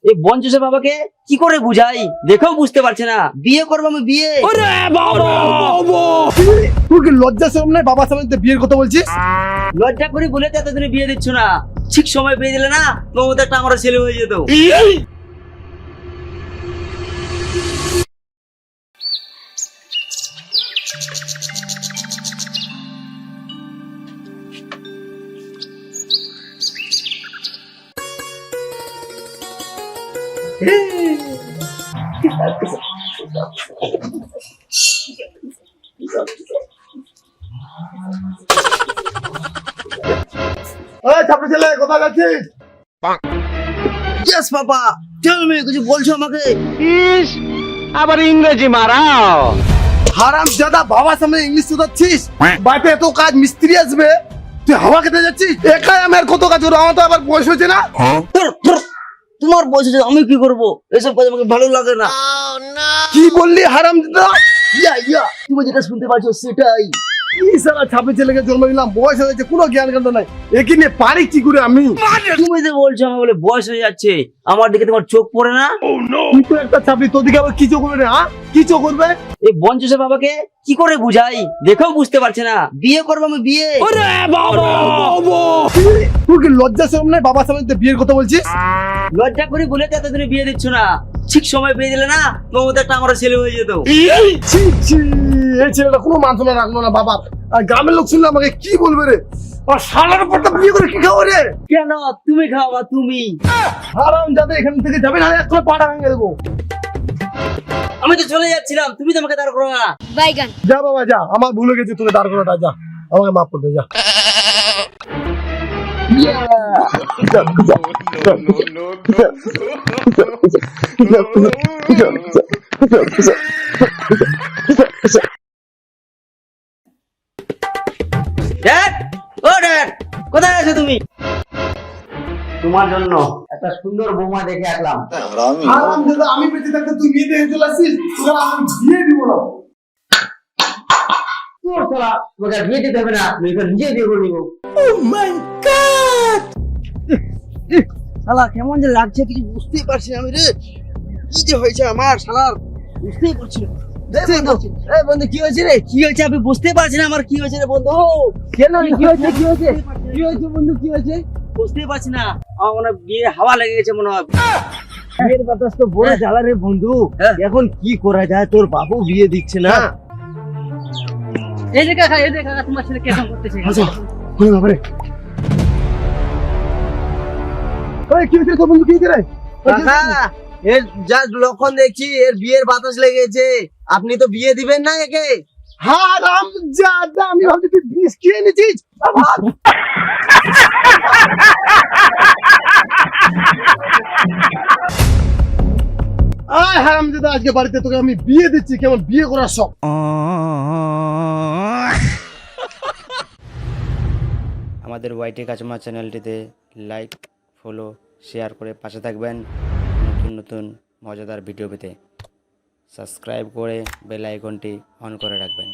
এই বঞ্চসে বাবাকে কি করে বুঝাই, দেখেও বুঝতে পারছে না বিয়ে করবো আমি বিয়ে। তুই কি লজ্জা শরম নাই বাবার সামনে তুই বিয়ের কথা বলছিস? লজ্জা করি বলে তো এতদিনে বিয়ে দিচ্ছ না, ঠিক সময় পেয়ে দিলে না তোমাদের একটা আমার ছেলে হয়ে যেত। ওই ছাত্র ছেলে কোথায় যাচ্ছিস? ইয়েস বাবা, টেল মি, কিছু বলছো আমাকে? ইস, আবার ইংরেজি মারাও। হারাম জাদা, বাবার সামনে ইংলিশ শুধাচ্ছিস? বাড়িতে এত কাজ, মিস্ত্রি আসবে, তুই হাওয়া খেতে যাচ্ছিস? একাই আমি আর কত কাজ করবো, আমার তো আবার বয়স হয়েছে না। তোমার বয়স হয়েছে, আমি কি করবো? এসব কাজ আমাকে ভালো লাগে না। কি বললি হারাম জাদা? ইয়া তুমি যেটা শুনতে পাচ্ছ সেটাই। কি সারা ছাপে ছেলেকে জন্ম দিলাম, বয়স হয়েছে, কোনো জ্ঞান কাণ্ড নাই, একে নিয়ে পারি কি করে আমি? তুমি যে বলছো আমার বলে বয়স হয়ে যাচ্ছে, আমার দিকে তোমার চোখ পড়ে না? তুই তো একটা ছাপড়ি, তোর দিকে আবার কি চোখ করবে রে? হ্যাঁ, কি চোখ করবে? এই বঞ্চসে বাবাকে কি করে বুঝাই, দেখেও বুঝতে পারছে না বিয়ে করবো আমি বিয়ে। তুই কি লজ্জা শরম নাই বাবার সামনে তুই বিয়ের কথা বলছিস? লজ্জা করি বলে তো এতদিনে বিয়ে দিচ্ছ না, ঠিক সময় পেয়ে দিলে না তোমাদের একটা আমার ছেলে হয়ে যেত। ছি ছি, এই ছেলেটা কোনো মান সম্মান রাখলো না বাবার, আর গ্রামের লোক শুনলে আমাকে কি বলবে রে? আর শালার পরটা বিয়ে করে কি খাবো রে? কেন তুমি খাওয়া তুমি? হারাম যাতে এখান থেকে যাবে না, এক করে পাটা ভেঙে দেবো। আমি তো চলে যাচ্ছিলাম, তুমি তো আমাকে দাঁড় করো না। বাইগান। যা বাবা যা, আমার ভুলে গেছি, তোকে দাঁড় করাটা, যা আমাকে মাফ করে দে, যা। ড্যাড, ও ড্যাড, কোথায় আছো তুমি? তোমার জন্য একটা সুন্দর বৌমা দেখে আসলাম। হারাম দাদা, আমি বেঁচে থাকতে তুই বিয়ে দেখে চলে আসছিস? তোকে আমি বিয়ে দিব না। তোর শালা, তোমাকে আর বিয়ে দিতে হবে না, আমি এবার নিজেই বিয়ে করে নিবো। শালা কেমন যে লাগছে কিছু বুঝতেই পারছি না আমি রে, কি যে হয়েছে আমার শালার বুঝতেই পারছি না। এই বন্ধু কি হয়েছে রে? কি হয়েছে আমি বুঝতে পারছি না, আমার কি হয়েছে রে বন্ধু? কেন কি হয়েছে? কি হয়েছে? কি হয়েছে বন্ধু? কি হয়েছে বুঝতেই পারছি না, আমার মনে হয় বিয়ে হাওয়া লেগে গেছে মনে হয়। বিয়ের বাতাস তো বড় জ্বালা রে বন্ধু, এখন কি করা যায়? তোর বাবু বিয়ে দিচ্ছে না। এই যে কাকা তোমার ছেলে কেমন করতেছে? আচ্ছা, ওরে বাবা রে। ওই কি হয়েছে তোর বন্ধু, কি হয়েছে রে? কাকা, এর যা লক্ষণ দেখছি এর বিয়ের বাতাস লেগেছে, আপনি তো বিয়ে দিবেন না একে? হারাম জাদা, আমি ভাবছি তুই বিষ খেয়ে নিয়েছিস। আয় হারাম জাদা, আজকে বাড়িতে তোকে আমি বিয়ে দিচ্ছি, কেমন বিয়ে করার শখ। আমাদের ওয়াইটি কাচমা চ্যানেলটিতে লাইক, ফলো, শেয়ার করে পাশে থাকবেন। নতুন নতুন মজাদার ভিডিও পেতে সাবস্ক্রাইব করে বেল আইকনটি অন করে রাখবেন।